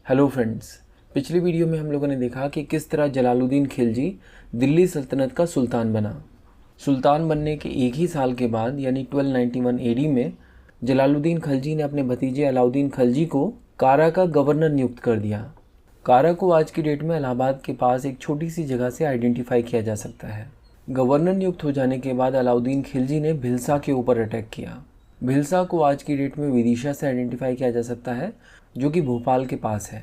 Hello friends, पिछली video में हम लोगों ने देखा कि किस तरह जलालुद्दीन खिलजी दिल्ली सल्तनत का सुल्तान बना। सुल्तान बनने के एक ही साल के बाद यानी 1291 एडी में जलालुद्दीन खिलजी ने अपने भतीजे अलाउद्दीन खिलजी को कारा का गवर्नर नियुक्त कर दिया। कारा को आज की डेट में इलाहाबाद के पास एक छोटी सी जगह से आइडेंटिफाई किया जा सकता है। गवर्नर नियुक्त हो जाने के बाद अलाउद्दीन खिलजी ने भिलसा के ऊपर अटैक किया। भिलसा को आज की डेट में विदिशा से आइडेंटिफाई किया जा सकता है, जो कि भोपाल के पास है।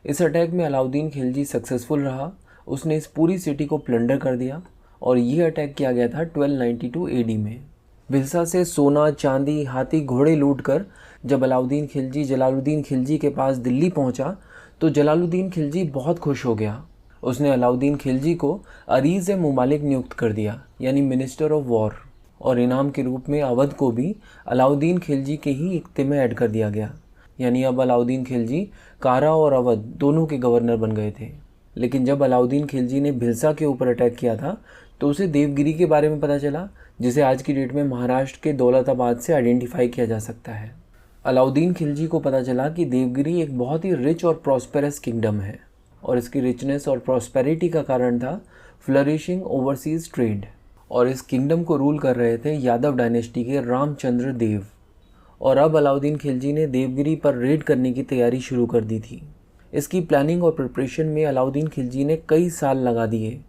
इस अटैक में अलाउद्दीन खिलजी सक्सेसफुल रहा। उसने इस पूरी सिटी को प्लंडर कर दिया और ये अटैक किया गया था 1292 एडी में। भिलसा से सोना, चांदी, हाथी, घोड़े लूटकर जब अलाउद्दीन खिलजी जलालुद्दीन खिलजी के पास दिल्ली पहुंचा तो जलालुद्दीन खिलजी बहुत खुश हो गया। उसने अलाउद्दीन खिलजी को अरीज़ ए मुमालिक नियुक्त कर दिया, यानी मिनिस्टर ऑफ वॉर, और इनाम के रूप में अवध को भी अलाउद्दीन खिलजी के ही इख्ते में ऐड कर दिया गया। यानी अब अलाउद्दीन खिलजी कारा और अवध दोनों के गवर्नर बन गए थे। लेकिन जब अलाउद्दीन खिलजी ने भिलसा के ऊपर अटैक किया था तो उसे देवगिरी के बारे में पता चला, जिसे आज की डेट में महाराष्ट्र के दौलताबाद से आइडेंटिफाई किया जा सकता है। अलाउद्दीन खिलजी को पता चला कि देवगिरी एक बहुत ही रिच और प्रॉस्पेरस किंगडम है और इसकी रिचनेस और प्रॉस्पेरिटी का कारण था फ्लरिशिंग ओवरसीज ट्रेड। और इस किंगडम को रूल कर रहे थे यादव डायनेस्टी के रामचंद्र देव। और अब अलाउद्दीन खिलजी ने देवगिरी पर रेड करने की तैयारी शुरू कर दी थी। इसकी प्लानिंग और प्रिपरेशन में अलाउद्दीन खिलजी ने कई साल लगा दिए।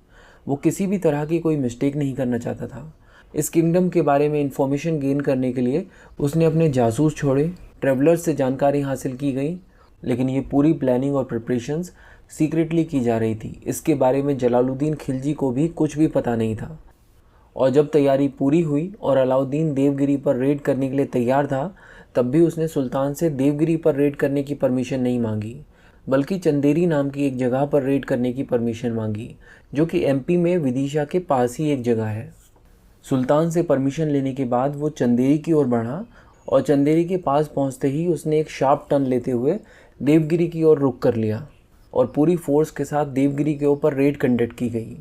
वो किसी भी तरह की कोई मिस्टेक नहीं करना चाहता था। इस किंगडम के बारे में इंफॉर्मेशन गेन करने के लिए उसने अपने जासूस छोड़े, ट्रेवलर्स से जानकारी हासिल की गई, लेकिन ये पूरी प्लानिंग और प्रिपरेशंस सीक्रेटली की जा रही थी। इसके बारे में जलालुद्दीन खिलजी को भी कुछ भी पता नहीं था। और जब तैयारी पूरी हुई और अलाउद्दीन देवगिरी पर रेड करने के लिए तैयार था, तब भी उसने सुल्तान से देवगिरी पर रेड करने की परमिशन नहीं मांगी, बल्कि चंदेरी नाम की एक जगह पर रेड करने की परमिशन मांगी, जो कि एमपी में विदिशा के पास ही एक जगह है। सुल्तान से परमिशन लेने के बाद वो चंदेरी की ओर बढ़ा और चंदेरी के पास पहुंचते ही उसने एक शार्प टर्न लेते हुए देवगिरी की ओर रुख कर लिया और पूरी फोर्स के साथ देवगिरी के ऊपर रेड कंडक्ट की गई।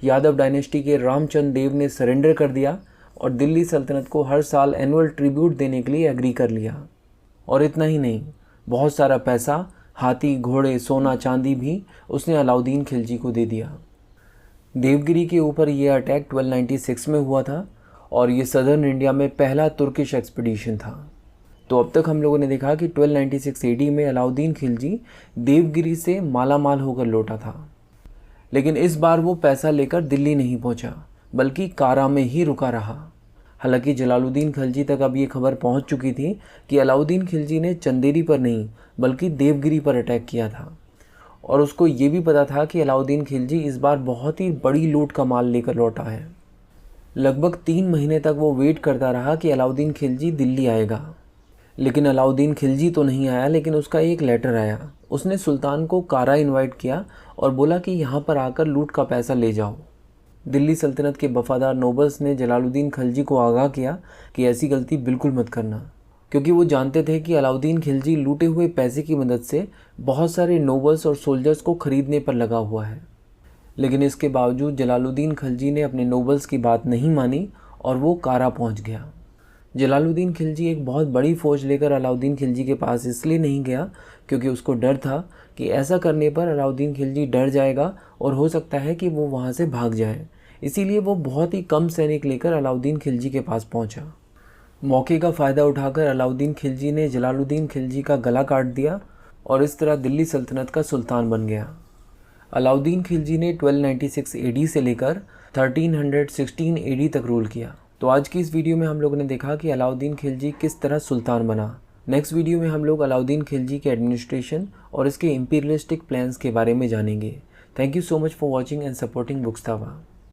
यादव डायनेस्टी के रामचंद्र देव ने सरेंडर कर दिया और दिल्ली सल्तनत को हर साल एनुअल ट्रिब्यूट देने के लिए एग्री कर लिया। और इतना ही नहीं, बहुत सारा पैसा, हाथी, घोड़े, सोना, चांदी भी उसने अलाउद्दीन खिलजी को दे दिया। देवगिरी के ऊपर यह अटैक 1296 में हुआ था और ये सदर्न इंडिया में पहला तुर्किश एक्सपीडिशन था। तो अब तक हम लोगों ने देखा कि 1296 एडी में अलाउद्दीन खिलजी देवगिरी से मालामाल होकर लौटा था। लेकिन इस बार वो पैसा लेकर दिल्ली नहीं पहुंचा, बल्कि कारा में ही रुका रहा। हालांकि जलालुद्दीन खिलजी तक अब ये खबर पहुंच चुकी थी कि अलाउद्दीन खिलजी ने चंदेरी पर नहीं बल्कि देवगिरी पर अटैक किया था। और उसको ये भी पता था कि अलाउद्दीन खिलजी इस बार बहुत ही बड़ी लूट का माल लेकर लौटा है। लगभग 3 महीने तक वो वेट करता रहा कि अलाउद्दीन खिलजी दिल्ली आएगा, लेकिन अलाउद्दीन खिलजी तो नहीं आया। लेकिन उसका एक लेटर आया। उसने सुल्तान को कारा इनवाइट किया और बोला कि यहाँ पर आकर लूट का पैसा ले जाओ। दिल्ली सल्तनत के वफादार नोबल्स ने जलालुद्दीन खिलजी को आगाह किया कि ऐसी गलती बिल्कुल मत करना, क्योंकि वो जानते थे कि अलाउद्दीन खिलजी लूटे हुए पैसे की मदद से बहुत सारे नोबल्स और सोल्जर्स को खरीदने पर लगा हुआ है। लेकिन इसके बावजूद जलालुद्दीन खिलजी ने अपने नोबल्स की बात नहीं मानी और वो कारा पहुँच गया। जलालुद्दीन खिलजी एक बहुत बड़ी फ़ौज लेकर अलाउद्दीन खिलजी के पास इसलिए नहीं गया क्योंकि उसको डर था कि ऐसा करने पर अलाउद्दीन खिलजी डर जाएगा और हो सकता है कि वो वहाँ से भाग जाए। इसीलिए वो बहुत ही कम सैनिक लेकर अलाउद्दीन खिलजी के पास पहुँचा। मौके का फ़ायदा उठाकर अलाउद्दीन खिलजी ने जलालुद्दीन खिलजी का गला काट दिया और इस तरह दिल्ली सल्तनत का सुल्तान बन गया। अलाउद्दीन खिलजी ने 1296 एडी से लेकर 1316 एडी तक रूल किया। तो आज की इस वीडियो में हम लोगों ने देखा कि अलाउद्दीन खिलजी किस तरह सुल्तान बना। नेक्स्ट वीडियो में हम लोग अलाउद्दीन खिलजी के एडमिनिस्ट्रेशन और इसके इंपीरियलिस्टिक प्लान्स के बारे में जानेंगे। Thank you so much for watching and supporting बुक्सतावा।